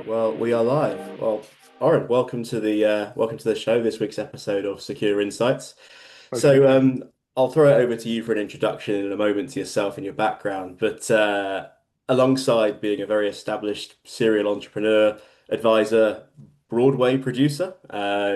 Right, well, we are live. Well, Oren, welcome to the show, this week's episode of Secure Insights. Pleasure to So, be here. I'll throw it over to you for an introduction in a moment to yourself and your background. But alongside being a very established serial entrepreneur, advisor, Broadway producer,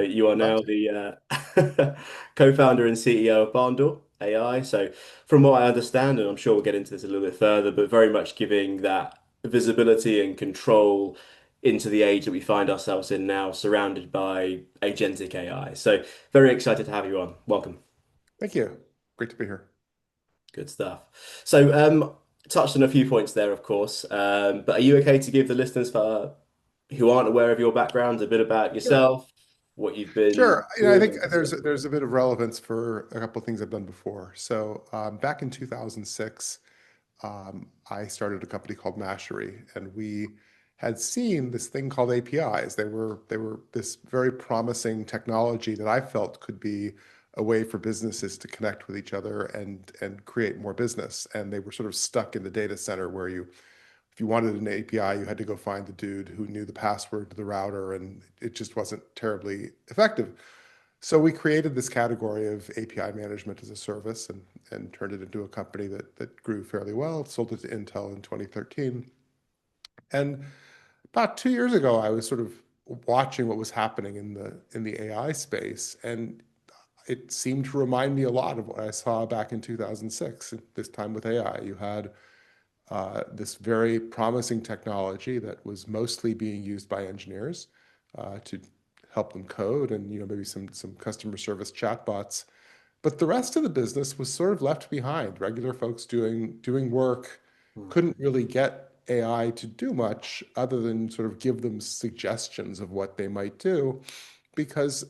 you are Glad now to. the co-founder and CEO of Barndoor AI. So, from what I understand, and I'm sure we'll get into this a little bit further, but very much giving that visibility and control into the age that we find ourselves in now, surrounded by agentic AI. So, very excited to have you on. Welcome. Thank you. Great to be here. Good stuff. So, touched on a few points there, of course. But are you okay to give the listeners who aren't aware of your background a bit about Sure. yourself, what you've been Sure. I doing, think and so there's on? there's a bit of relevance for a couple of things I've done before. So back in 2006, I started a company called Mashery, and we had seen this thing called APIs. They were this very promising technology that I felt could be a way for businesses to connect with each other and create more business. And they were sort of stuck in the data center where if you wanted an API, you had to go find the dude who knew the password to the router, and it just wasn't terribly effective. So we created this category of API management as a service and turned it into a company that grew fairly well. Sold it to Intel in 2013. And about 2 years ago, I was sort of watching what was happening in the AI space, and it seemed to remind me a lot of what I saw back in 2006. At this time with AI, you had this very promising technology that was mostly being used by engineers to help them code, and maybe some customer service chatbots. But the rest of the business was sort of left behind. Regular folks doing work Hmm. couldn't really get AI to do much other than sort of give them suggestions of what they might do, because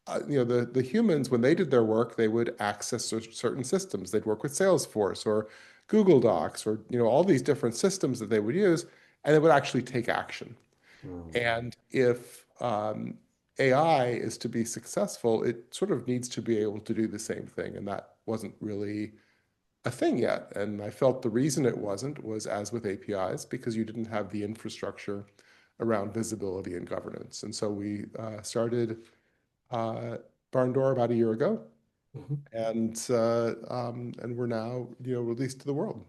the humans, when they did their work, they would access certain systems. They'd work with Salesforce or Google Docs or all these different systems that they would use, and they would actually take action. Hmm. And if AI is to be successful, it sort of needs to be able to do the same thing, and that wasn't really a thing yet. And I felt the reason it wasn't was, as with APIs, because you didn't have the infrastructure around visibility and governance. And so we started uh, Barndoor about a year ago, Mhm. and we're now released to the world.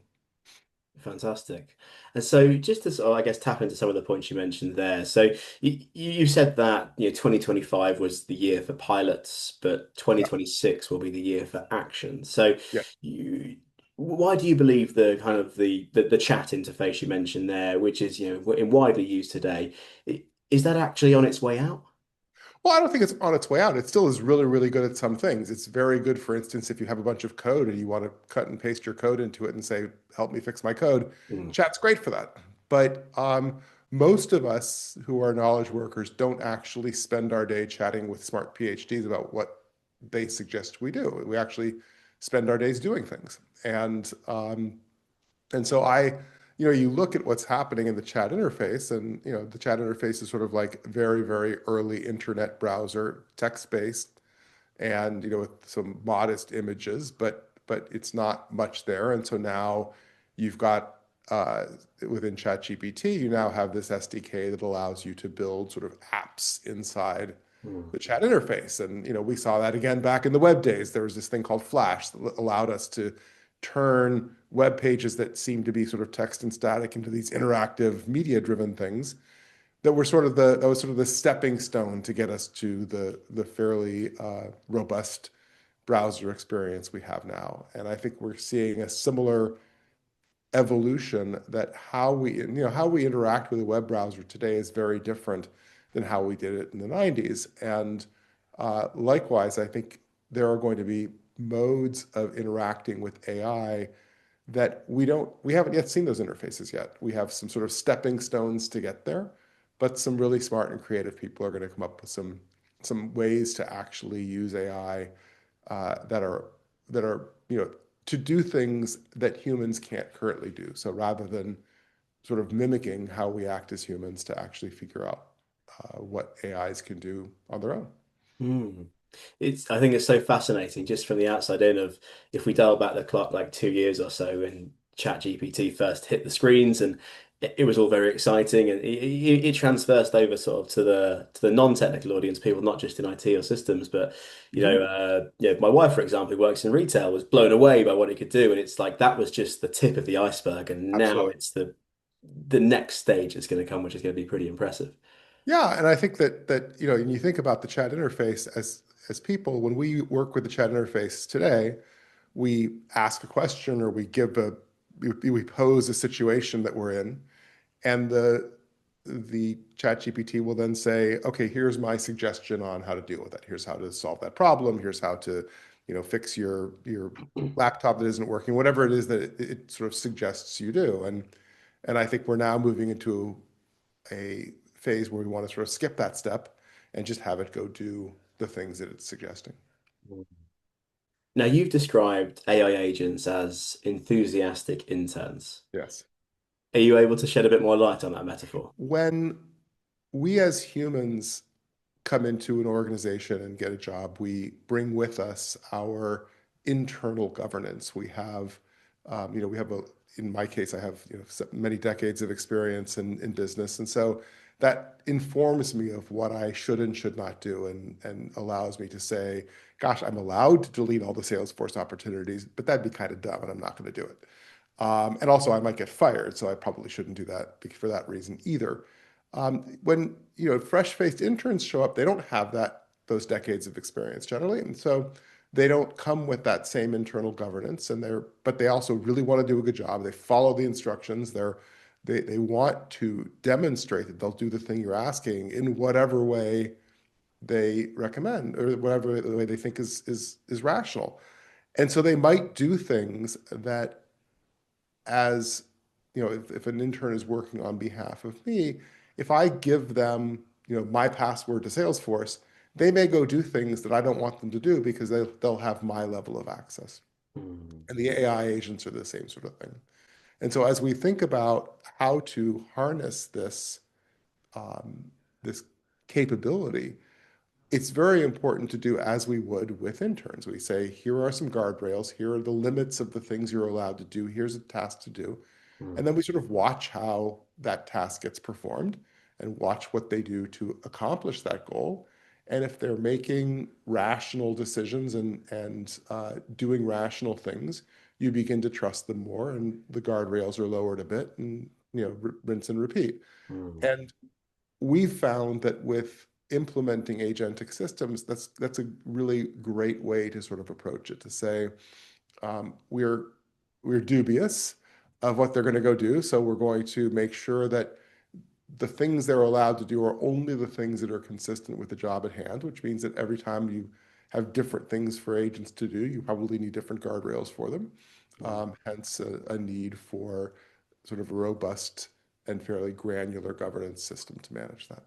Fantastic. And so, just to sort of, I guess, tap into some of the points you mentioned there. So, you said that 2025 was the year for pilots, but Yeah, 2026 will be the year for action. So, yeah. you, why do you believe the kind of the chat interface you mentioned there, which is widely used today, is that actually on its way out? Well, I don't think it's on its way out. It still is really, really good at some things. It's very good, for instance, if you have a bunch of code and you want to cut and paste your code into it and say, help me fix my code, Mm, chat's great for that. But most of us who are knowledge workers don't actually spend our day chatting with smart PhDs about what they suggest we do. We actually spend our days doing things. And so you look at what's happening in the chat interface, and the chat interface is sort of like very, very early internet browser, text-based, and with some modest images, but it's not much there. And so now you've got within ChatGPT, you now have this SDK that allows you to build sort of apps inside mm, the chat interface. And we saw that again back in the web days. There was this thing called Flash that allowed us to turn web pages that seemed to be sort of text and static into these interactive media-driven things that was sort of the stepping stone to get us to the fairly robust browser experience we have now. And I think we're seeing a similar evolution, that how we interact with a web browser today is very different than how we did it in the 90s. And likewise, I think there are going to be modes of interacting with AI that we haven't yet seen those interfaces yet. We have some sort of stepping stones to get there, but some really smart and creative people are going to come up with some ways to actually use AI that are to do things that humans can't currently do. So rather than sort of mimicking how we act as humans, to actually figure out what AIs can do on their own. mm. I think it's so fascinating just from the outside in of if we dial back the clock like 2 years or so when ChatGPT first hit the screens and it was all very exciting, and it transversed over sort of to the non-technical audience, people not just in IT or systems, but Mhm. my wife, for example, who works in retail, was blown away by what it could do, and it's like that was just the tip of the iceberg, and now Absolutely. it's the next stage that's going to come, which is going to be pretty impressive. Yeah, and I think that when you think about the chat interface as people, when we work with the chat interface today, we ask a question or we pose a situation that we're in, and the chat GPT will then say, okay, here's my suggestion on how to deal with it. Here's how to solve that problem. Here's how to, fix your laptop that isn't working, whatever it is that it sort of suggests you do. And I think we're now moving into a phase where we want to sort of skip that step and just have it go do the things that it's suggesting. Now, you've described AI agents as enthusiastic interns. Yes. Are you able to shed a bit more light on that metaphor? When we as humans come into an organization and get a job, we bring with us our internal governance. We have in my case, I have, many decades of experience in business. And so that informs me of what I should and should not do and allows me to say, gosh, I'm allowed to delete all the Salesforce opportunities, but that'd be kind of dumb and I'm not going to do it. And also, I might get fired, so I probably shouldn't do that for that reason either. When fresh-faced interns show up, they don't have those decades of experience generally, and so they don't come with that same internal governance. But they also really want to do a good job. They follow the instructions. They want to demonstrate that they'll do the thing you're asking in whatever way they recommend or whatever the way they think is rational. And so they might do things that as if an intern is working on behalf of me, if I give them, my password to Salesforce, they may go do things that I don't want them to do because they'll have my level of access. Mm, And the AI agents are the same sort of thing. And so as we think about how to harness this capability, it's very important to do as we would with interns. We say, here are some guardrails, here are the limits of the things you're allowed to do, here's a task to do. And mm, then we sort of watch how that task gets performed and watch what they do to accomplish that goal. And if they're making rational decisions and doing rational things, you begin to trust them more, and the guardrails are lowered a bit, and rinse and repeat. mm, And we've found that with implementing agentic systems, that's a really great way to sort of approach it. To say, we're dubious of what they're going to go do. So we're going to make sure that the things they're allowed to do are only the things that are consistent with the job at hand, which means that every time you have different things for agents to do, you probably need different guardrails for them. mm. Hence a need for sort of a robust and fairly granular governance system to manage that.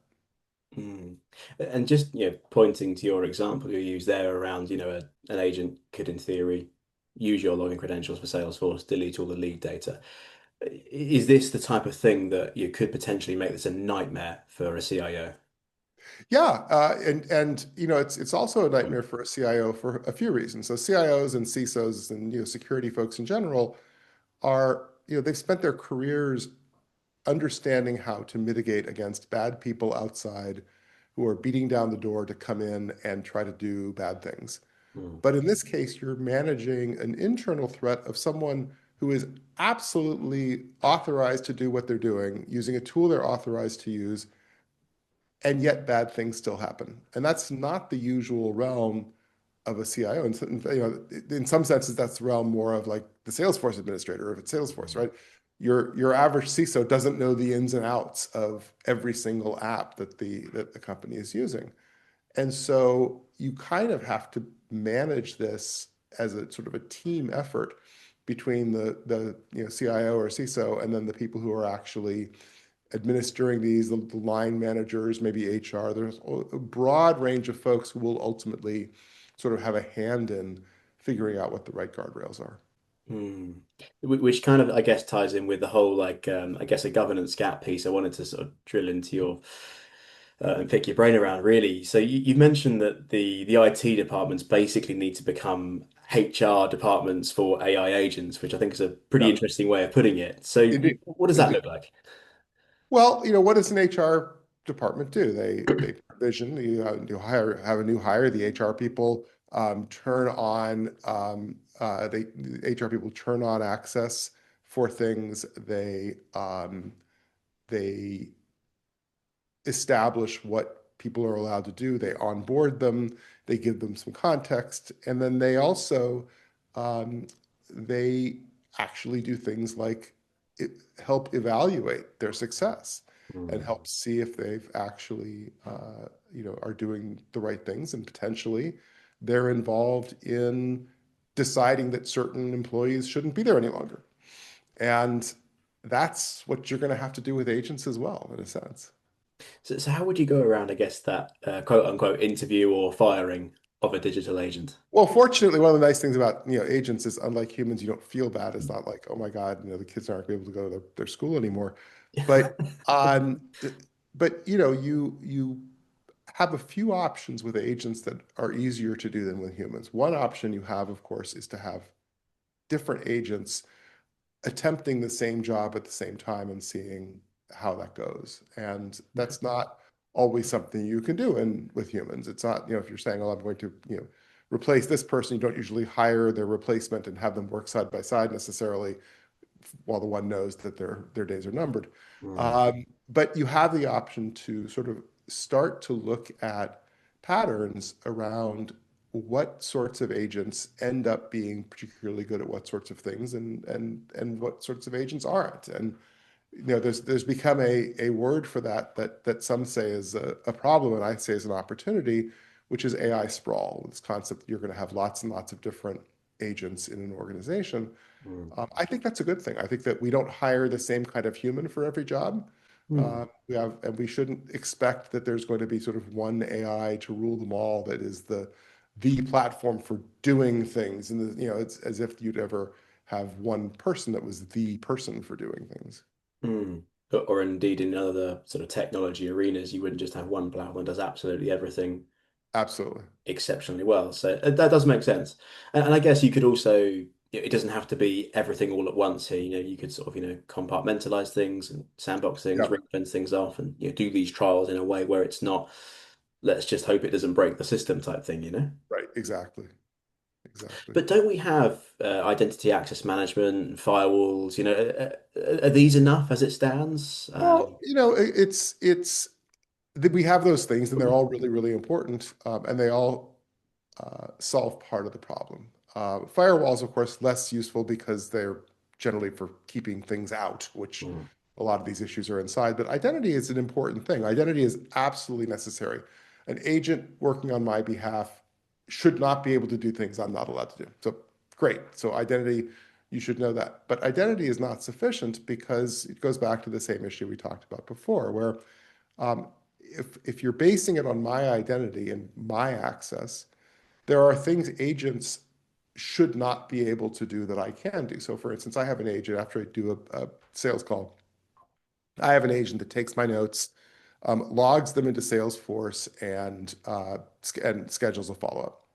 Mm. And just, pointing to your example you used there around, an agent could, in theory, use your login credentials for Salesforce, delete all the lead data. Is this the type of thing that you could potentially make this a nightmare for a CIO? Yeah, and it's also a nightmare for a CIO for a few reasons. So CIOs and CISOs and security folks in general are they've spent their careers understanding how to mitigate against bad people outside who are beating down the door to come in and try to do bad things. Mm, But in this case, you're managing an internal threat of someone who is absolutely authorized to do what they're doing, using a tool they're authorized to use, and yet bad things still happen. And that's not the usual realm of a CIO. And in some senses, that's the realm more of like the Salesforce administrator, if it's Salesforce, mm, right? Your average CISO doesn't know the ins and outs of every single app that the company is using. And so you kind of have to manage this as a sort of a team effort between the CIO or CISO and then the people who are actually administering these, the line managers, maybe HR. There's a broad range of folks who will ultimately sort of have a hand in figuring out what the right guardrails are. mm. Which kind of, I guess, ties in with the whole, like, I guess, a governance gap piece. I wanted to sort of drill into your and pick your brain around, really. So you mentioned that the IT departments basically need to become HR departments for AI agents, which I think is a pretty Yeah, interesting way of putting it. So indeed, what does that indeed. look like? Well, what does an HR department do? They provision. You have a new hire. The HR people turn on the HR people turn on access for things. They establish what people are allowed to do. They onboard them, they give them some context, and then um, they actually do things like help evaluate their success and Mm, help see if they've actually are doing the right things, and potentially they're involved in deciding that certain employees shouldn't be there any longer. And that's what you're going to have to do with agents as well, in a sense. so how would you go around, I guess, that quote unquote interview or firing of a digital agent? Well, fortunately, one of the nice things about agents is, unlike humans, you don't feel bad. It's not like, oh my God, the kids aren't able to go to their school anymore. But um, but you have a few options with agents that are easier to do than with humans. One option you have, of course, is to have different agents attempting the same job at the same time and seeing how that goes. And that's not always something you can do with humans. It's not, if you're saying, oh, I'm going to, replace this person, you don't usually hire their replacement and have them work side by side necessarily while the one knows that their days are numbered. Mm, But you have the option to sort of start to look at patterns around what sorts of agents end up being particularly good at what sorts of things, and what sorts of agents aren't. And there's become a word for that some say is a problem, and I say is an opportunity, which is AI sprawl. This concept that you're going to have lots and lots of different agents in an organization. mm, I think that's a good thing. I think that we don't hire the same kind of human for every job. mm, And we shouldn't expect that there's going to be sort of one AI to rule them all. That is the platform for doing things, and it's as if you'd ever have one person that was the person for doing things. mm. Or indeed in other sort of technology arenas, you wouldn't just have one platform that does absolutely everything Absolutely. exceptionally well. So that does make sense. And I guess you could also, it doesn't have to be everything all at once here. You could sort of, compartmentalize things and sandbox things, Yeah. ring fence things off, and do these trials in a way where it's not, let's just hope it doesn't break the system type thing. Right. Exactly. Exactly. But don't we have identity access management and firewalls? Are these enough as it stands? Well, it's we have those things, and they're all really, really important, and they all solve part of the problem. Firewalls, of course, less useful because they're generally for keeping things out, which Mm, a lot of these issues are inside. But identity is an important thing. Identity is absolutely necessary. An agent working on my behalf should not be able to do things I'm not allowed to do. So great. So identity, you should know that. But identity is not sufficient because it goes back to the same issue we talked about before, where um, if you're basing it on my identity and my access, there are things agents should not be able to do that I can do. So, for instance, I have an agent after I do a sales call. I have an agent that takes my notes, logs them into Salesforce, and schedules a follow up.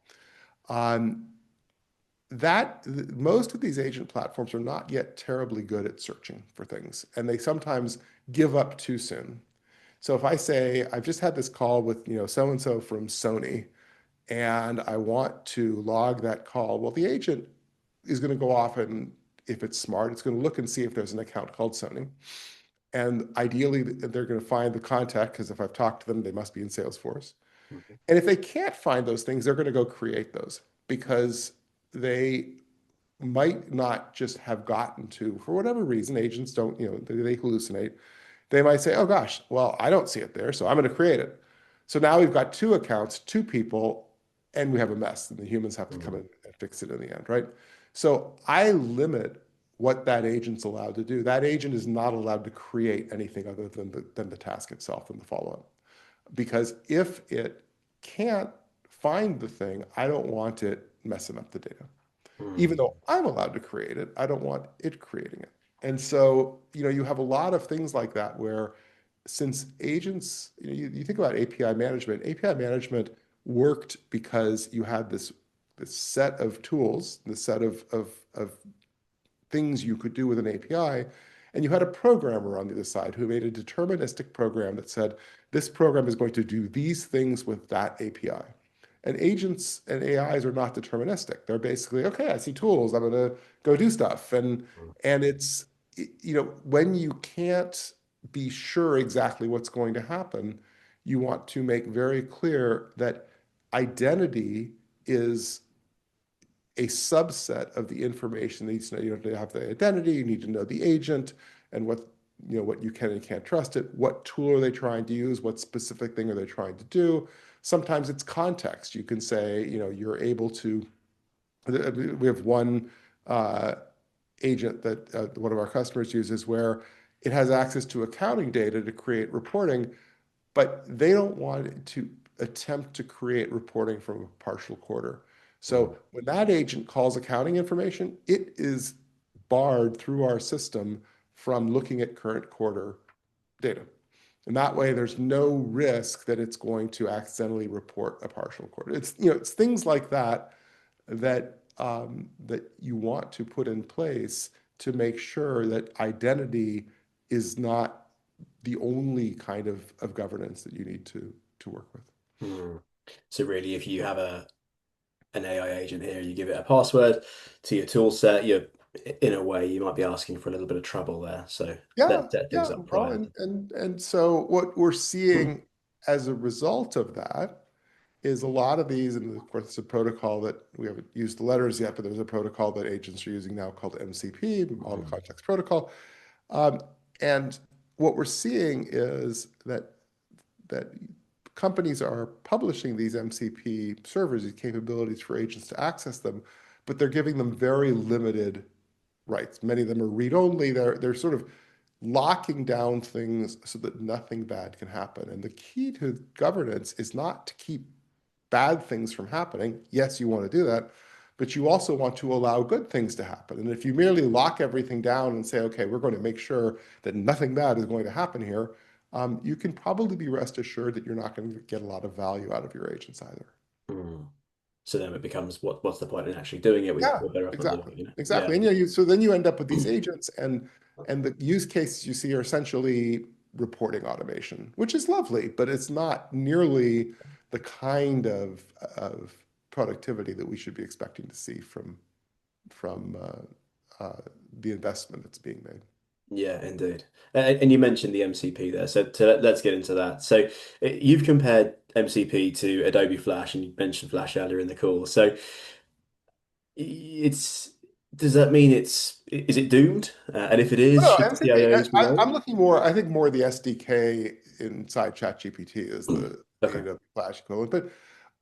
Um, that Most of these agent platforms are not yet terribly good at searching for things, and they sometimes give up too soon. So if I say I've just had this call with so and so from Sony, and I want to log that call. Well, the agent is going to go off, and if it's smart, it's going to look and see if there's an account called Sony. And ideally, they're going to find the contact because if I've talked to them, they must be in Salesforce. mhm, And if they can't find those things, they're going to go create those because they might not just have gotten to, for whatever reason, agents don't, they hallucinate. They might say, oh gosh, well, I don't see it there, so I'm going to create it. So now we've got two accounts, two people, and we have a mess, and the humans have to come mm, in and fix it in the end, right? So I limit what that agent's allowed to do. That agent is not allowed to create anything other than the task itself and the follow-up. Because if it can't find the thing, I don't want it messing up the data. Even mm, though I'm allowed to create it, I don't want it creating it. And so, you have a lot of things like that where since agents, you think about API management worked because you had this set of tools, this set of things you could do with an API. And you had a programmer on the other side who made a deterministic program that said, this program is going to do these things with that API. And agents and AIs are not deterministic. They're basically, okay, I see tools, I'm going to go do stuff. And it's, when you can't be sure exactly what's going to happen, you want to make very clear that identity is a subset of the information that needs to know. You have to have the identity, you need to know the agent and what you can and can't trust it. What tool are they trying to use? What specific thing are they trying to do? Sometimes it's context. You can say, you're able to, we have one agent that one of our customers uses where it has access to accounting data to create reporting, but they don't want to attempt to create reporting from a partial quarter. Mm. So when that agent calls accounting information, it is barred through our system from looking at current quarter data. And that way, there's no risk that it's going to accidentally report a partial quarter. It's things like that you want to put in place to make sure that identity is not the only kind of governance that you need to work with. Mm. So really, if you have an AI agent here, you give it a password to your tool set, you're in a way you might be asking for a little bit of trouble there. So Yeah, let's set things yeah. up Well, prior. and so what we're seeing as a result of that is a lot of these, and of course, it's a protocol that we haven't used the letters yet, but there's a protocol that agents are using now called MCP, Model Mm. Context Protocol. Um, and what we're seeing is that companies are publishing these MCP servers, these capabilities for agents to access them, but they're giving them very limited rights. Many of them are read-only. They're sort of locking down things so that nothing bad can happen. And the key to governance is not to keep bad things from happening. Yes, you want to do that, but you also want to allow good things to happen. And if you merely lock everything down and say, okay, we're going to make sure that nothing bad is going to happen here, you can probably be rest assured that you're not going to get a lot of value out of your agents either. Mm. So then it becomes what's the point in actually doing it? Yeah, We're better off not doing exactly. it, you know? Yeah. Exactly. And so then you end up with these agents and the use cases you see are essentially reporting automation, which is lovely, but it's not nearly the kind of productivity that we should be expecting to see from the investment that's being made. Yeah, indeed. And you mentioned the MCP there, so let's get into that. So you've compared MCP to Adobe Flash, and you mentioned Flash earlier in the call. So it's does that mean is it doomed? And if it is, No, should MCP. CIOs be I'm worried? looking more. I think more the SDK inside ChatGPT is the Okay. AWS Flash equivalent. But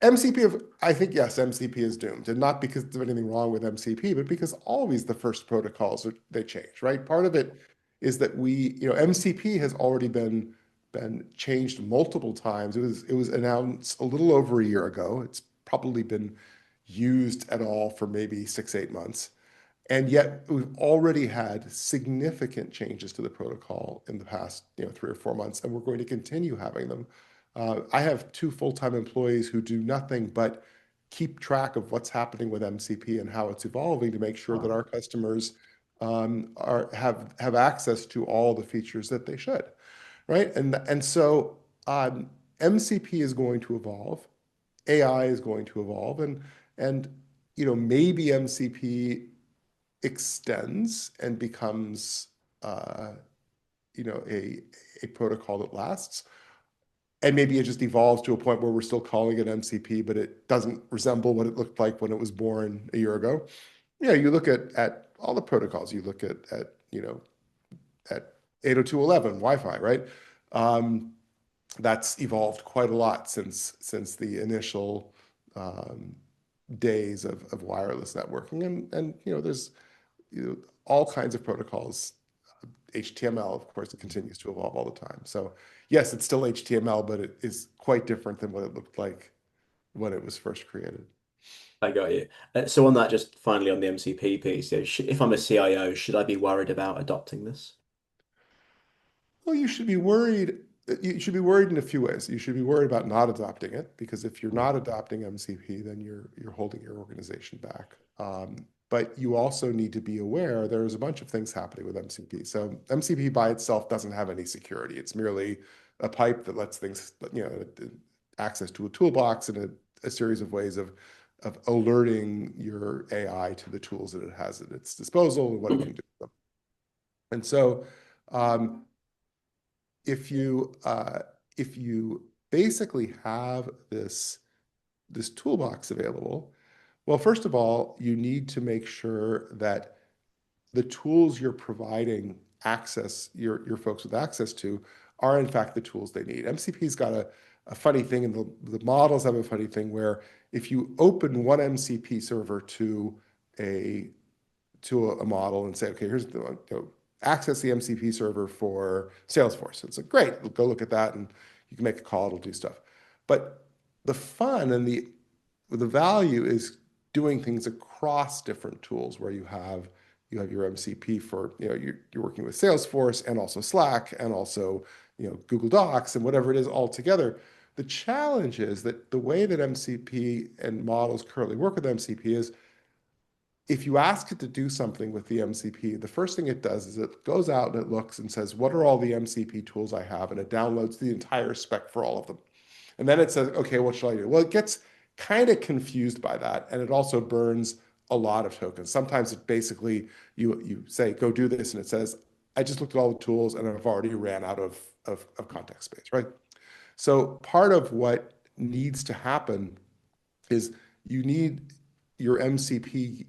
MCP, I think yes, MCP is doomed, and not because there's anything wrong with MCP, but because always the first protocols they change, right? Part of it is that MCP has already been changed multiple times. It was announced a little over a year ago. It's probably been used at all for maybe 6, 8 months. And yet we've already had significant changes to the protocol in the past, 3 or 4 months, and we're going to continue having them. I have two full-time employees who do nothing but keep track of what's happening with MCP and how it's evolving to make sure that Wow. our customers have access to all the features that they should, right? And so MCP is going to evolve, AI is going to evolve, and maybe MCP extends and becomes uh, a protocol that lasts. And maybe it just evolves to a point where we're still calling it MCP, but it doesn't resemble what it looked like when it was born a year ago. Yeah, you look at all the protocols. You look at 802.11 Wi-Fi, right? Um, that's evolved quite a lot since the initial um, days of wireless networking, and there's all kinds of protocols. HTML, of course, it continues to evolve all the time. So yes, it's still HTML, but it is quite different than what it looked like when it was first created. I got you. So on that, just finally on the MCP piece, if I'm a CIO, should I be worried about adopting this? Well, you should be worried. You should be worried in a few ways. You should be worried about not adopting it because if you're Mm. not adopting MCP, then you're holding your organization back. But you also need to be aware there's a bunch of things happening with MCP. So MCP by itself doesn't have any security. It's merely a pipe that lets things, access to a toolbox and a series of ways of alerting your AI to the tools that it has at its disposal and what it can do with them. And so um, if you basically have this toolbox available, well, first of all, you need to make sure that the tools you're providing access your folks with access to are in fact the tools they need. MCP's got a funny thing, and the models have a funny thing where if you open one MCP server a a model and say, okay, here's the access the MCP server for Salesforce. It's like, great, go look at that and you can make a call, it'll do stuff. But the fun and the value is doing things across different tools where you have your MCP for, you're working with Salesforce and also Slack and also, Google Docs and whatever it is all together. The challenge is that the way that MCP and models currently work with MCP is if you ask it to do something with the MCP, the first thing it does is it goes out and it looks and says, what are all the MCP tools I have? And it downloads the entire spec for all of them. And then it says, okay, what shall I do? Well, it gets kind of confused by that. And it also burns a lot of tokens. Sometimes it basically, you say, go do this. And it says, I just looked at all the tools and I've already ran out of context space, right? So part of what needs to happen is you need your MCP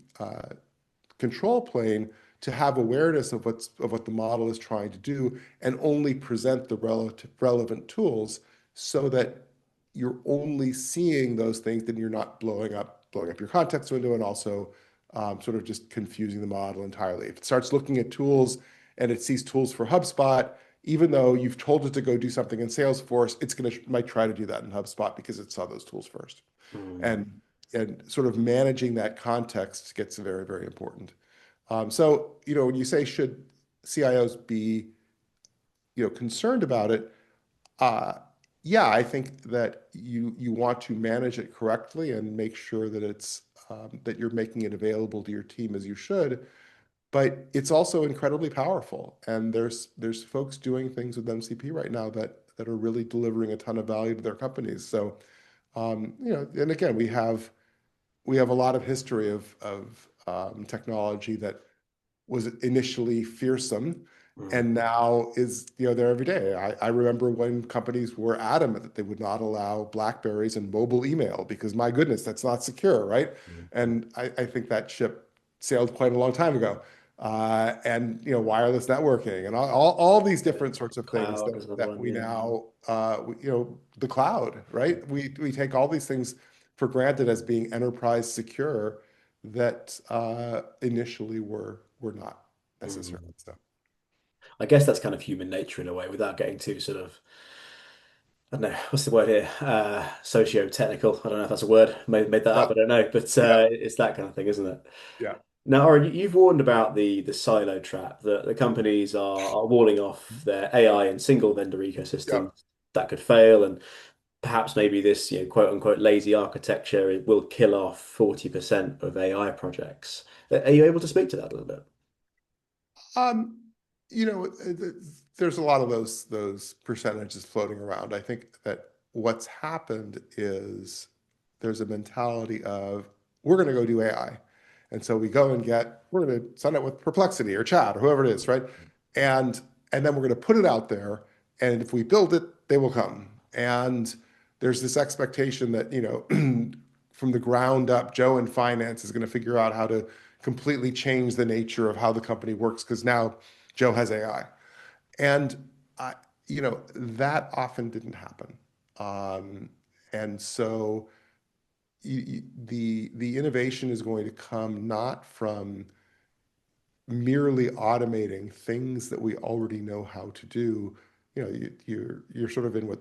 control plane to have awareness of what the model is trying to do and only present the relevant tools so that you're only seeing those things, then you're not blowing up your context window and also sort of just confusing the model entirely. If it starts looking at tools and it sees tools for HubSpot, even though you've told it to go do something in Salesforce, it's going to might try to do that in HubSpot because it saw those tools first. Mm. And sort of managing that context gets very, very important. So, when you say should CIOs be, concerned about it, uh, yeah, I think that you want to manage it correctly and make sure that that you're making it available to your team as you should. But it's also incredibly powerful, and there's folks doing things with MCP right now that are really delivering a ton of value to their companies. So, and again, we have a lot of history of technology that was initially fearsome Mm. and now is there every day. I remember when companies were adamant that they would not allow BlackBerries and mobile email because my goodness, that's not secure, right? Mm. And I think that ship sailed quite a long time ago. And wireless networking and all these Yeah. different sorts of things Cloud is another that one, we yeah. now the cloud, right? We take all these things for granted as being enterprise secure that initially were not necessarily Mm. so. I guess that's kind of human nature in a way, without getting too sort of, I don't know, what's the word here? Socio-technical. I don't know if that's a word. Made that up, I Well, don't know. But yeah, it's that kind of thing, isn't it? yeah, Now, Oren, you've warned about the silo trap that the companies are walling off their AI and single vendor yeah. ecosystems that could fail, and perhaps maybe this, quote unquote, lazy architecture it will kill off 40% of AI projects. Are you able to speak to that a little bit? Um, there's a lot of those percentages floating around. I think that what's happened is there's a mentality of we're going to go do AI, and so we're going to sign up with Perplexity or Chat or whoever it is, right? And then we're going to put it out there, and if we build it, they will come. And there's this expectation that from the ground up, Joe in finance is going to figure out how to completely change the nature of how the company works because now Joe has AI. And I, that often didn't happen. Um, and so the innovation is going to come not from merely automating things that we already know how to do. You're sort of in what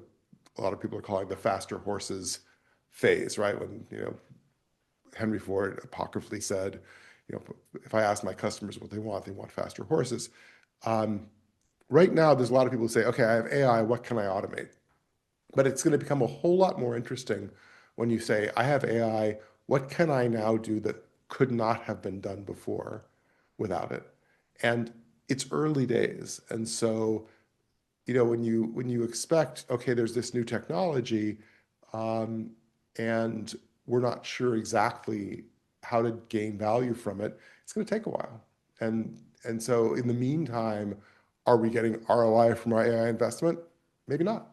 a lot of people are calling the faster horses phase, right? When Henry Ford apocryphally said, if I ask my customers what they want faster horses. Um, right now, there's a lot of people who say, okay, I have AI, what can I automate? But it's going to become a whole lot more interesting when you say, I have AI, what can I now do that could not have been done before without it? And it's early days. And so, when you expect, okay, there's this new technology, um, and we're not sure exactly how to gain value from it, it's going to take a while. And so in the meantime, are we getting ROI from our AI investment? Maybe not.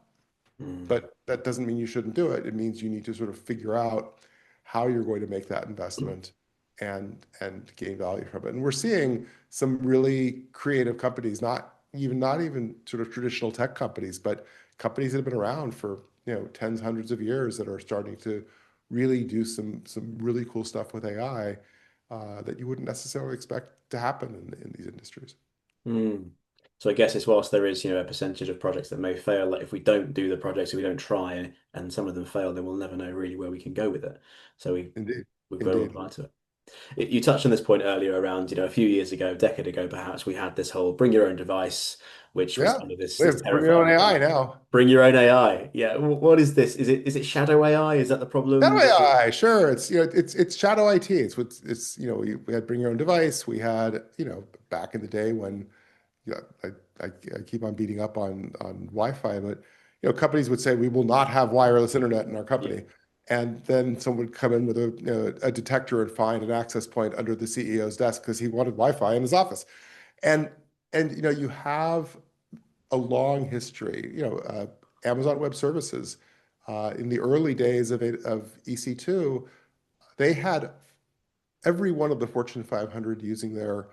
Mm. But that doesn't mean you shouldn't do it. It means you need to sort of figure out how you're going to make that investment and gain value from it. And we're seeing some really creative companies, not even sort of traditional tech companies, but companies that have been around for tens, hundreds of years that are starting to really do some really cool stuff with AI that you wouldn't necessarily expect to happen in these industries. Mm. So I guess it's whilst there is, a percentage of projects that may fail, like if we don't do the projects, if we don't try, and some of them fail, then we'll never know really where we can go with it. So Indeed. we've got to Indeed. apply to it. You touched on this point earlier around, a few years ago, a decade ago, perhaps we had this whole bring your own device, which was Yeah. kind of this We this have bring your own terrifying AI thing. now. Bring your own AI. Yeah. What is this? Is it shadow AI? Is that the Shadow problem? AI, sure. It's shadow IT. We had bring your own device. We had back in the day when yeah, I keep on beating up on Wi-Fi, but companies would say we will not have wireless internet in our Yeah. company, and then someone would come in with a detector and find an access point under the CEO's desk because he wanted Wi-Fi in his office, and you have a long history. Amazon Web Services in the early days of EC2, they had every one of the Fortune 500 using their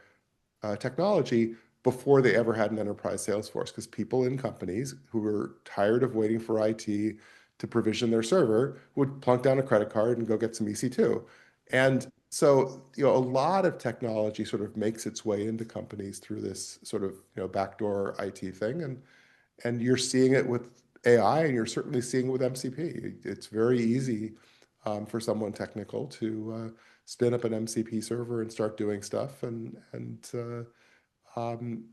technology before they ever had an enterprise sales force because people in companies who were tired of waiting for IT to provision their server would plunk down a credit card and go get some EC2. And so, a lot of technology sort of makes its way into companies through this sort of, backdoor IT thing. And you're seeing it with AI, and you're certainly seeing it with MCP. It's very easy for someone technical to spin up an MCP server and start doing stuff, um,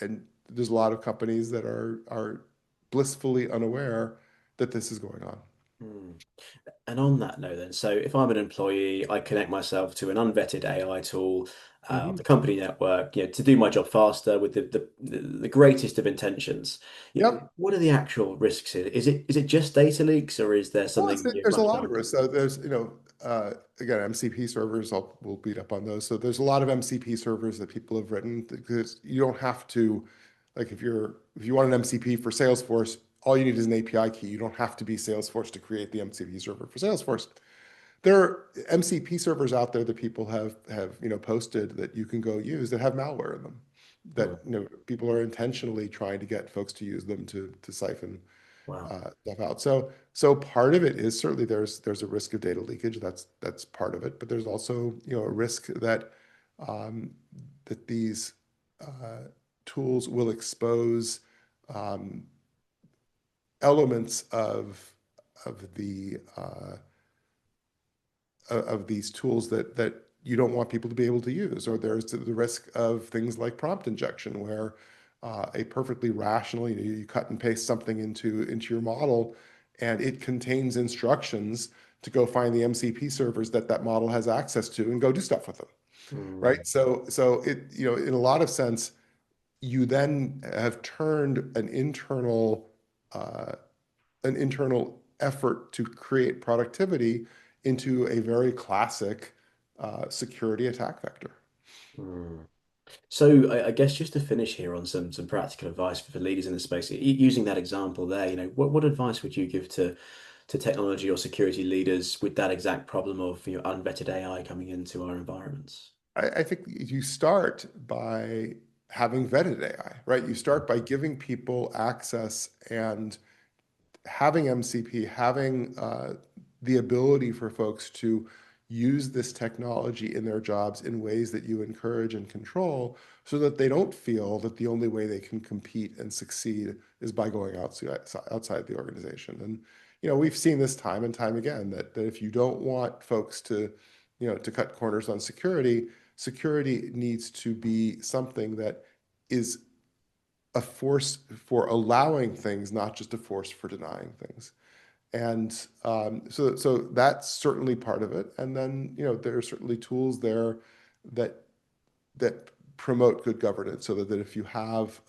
and there's a lot of companies that are blissfully unaware that this is going on. Hmm. And on that note, then, so if I'm an employee, I connect myself to an unvetted AI tool, Mhm. the company network, to do my job faster with the greatest of intentions. Yep. What are the actual risks here? Is it just data leaks, or is there Well, something there's a much lot of darker? risks. So there's, again, MCP servers, we'll beat up on those. So there's a lot of MCP servers that people have written because you don't have to, like if you want an MCP for Salesforce, all you need is an API key. You don't have to be Salesforce to create the MCP server for Salesforce. There are MCP servers out there that people have posted that you can go use that have malware in them. Hmm. That people are intentionally trying to get folks to use them to siphon Wow. stuff out. So part of it is certainly there's a risk of data leakage. That's part of it, but there's also a risk that um, that these tools will expose um, elements of these tools that you don't want people to be able to use, or there's the risk of things like prompt injection, where a perfectly rational, you cut and paste something into your model, and it contains instructions to go find the MCP servers that model has access to and go do stuff with them, Hmm. right? So it in a lot of sense, you then have turned uh, an internal effort to create productivity into a very classic security attack vector. Hmm. So I guess just to finish here on some practical advice for leaders in the space, using that example there, what advice would you give to technology or security leaders with that exact problem of unvetted AI coming into our environments? I think you start by having vetted AI, right? You start by giving people access and having MCP, having the ability for folks to use this technology in their jobs in ways that you encourage and control so that they don't feel that the only way they can compete and succeed is by going outside the organization. And, we've seen this time and time again that if you don't want folks to cut corners on security, security needs to be something that is a force for allowing things, not just a force for denying things. And so that's certainly part of it. And then, there are certainly tools there that that promote good governance, so that if you have,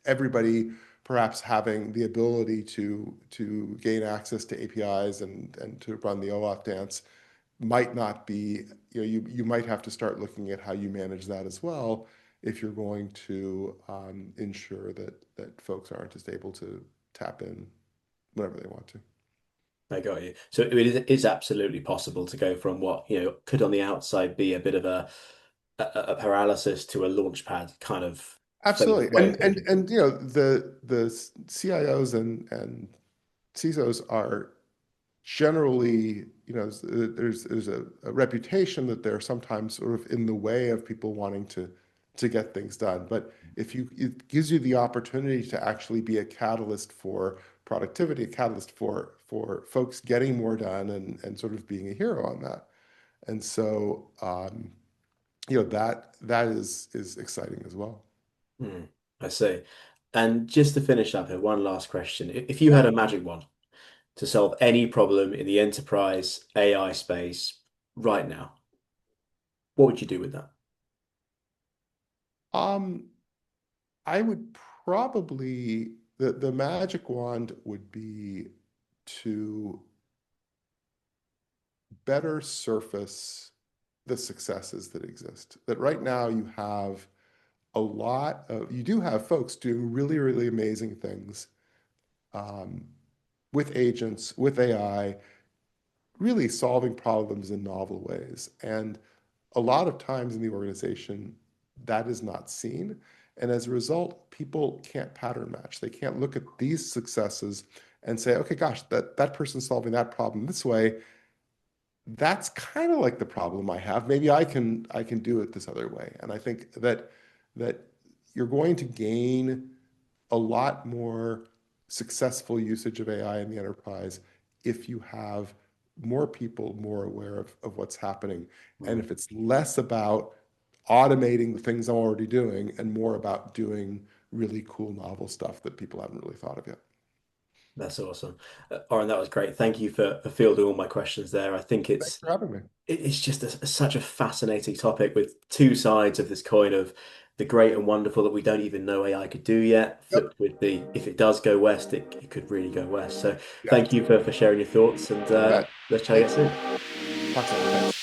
everybody perhaps having the ability to gain access to APIs and to run the OAuth dance might not be, you might have to start looking at how you manage that as well if you're going to ensure that folks aren't just able to tap in whenever they want to. I got you. So it is absolutely possible to go from what, could on the outside be a bit of a paralysis to a launch pad kind of Absolutely. way of thinking. And the CIOs and CISOs are generally, there's a reputation that they're sometimes sort of in the way of people wanting to get things done. But if it gives you the opportunity to actually be a catalyst for productivity, a catalyst for folks getting more done and sort of being a hero on that. And so, that is exciting as well. Hmm, I see. And just to finish up here, one last question. If you Yeah. had a magic wand to solve any problem in the enterprise AI space right now, what would you do with that? Um, I would probably the magic wand would be to better surface the successes that exist. That right now you do have folks doing really, really amazing things um, with agents, with AI, really solving problems in novel ways. And a lot of times in the organization, that is not seen. And as a result, people can't pattern match. They can't look at these successes and say, okay, gosh, that person's solving that problem this way. That's kind of like the problem I have. Maybe I can do it this other way. And I think that you're going to gain a lot more successful usage of AI in the enterprise if you have more people more aware of what's happening. And Hmm, if it's less about automating the things I'm already doing and more about doing really cool novel stuff that people haven't really thought of yet. that's awesome. Oren, that was great. Thank you for fielding all my questions there. I think Thanks for having me. it's just such a fascinating topic with two sides of this coin of the great and wonderful that we don't even know AI could do yet, Yep. flipped with the if it does go west, it could really go west. So Yeah. thank you for sharing your thoughts and You bet. let's chat again Thanks. soon. Talk soon. Thanks.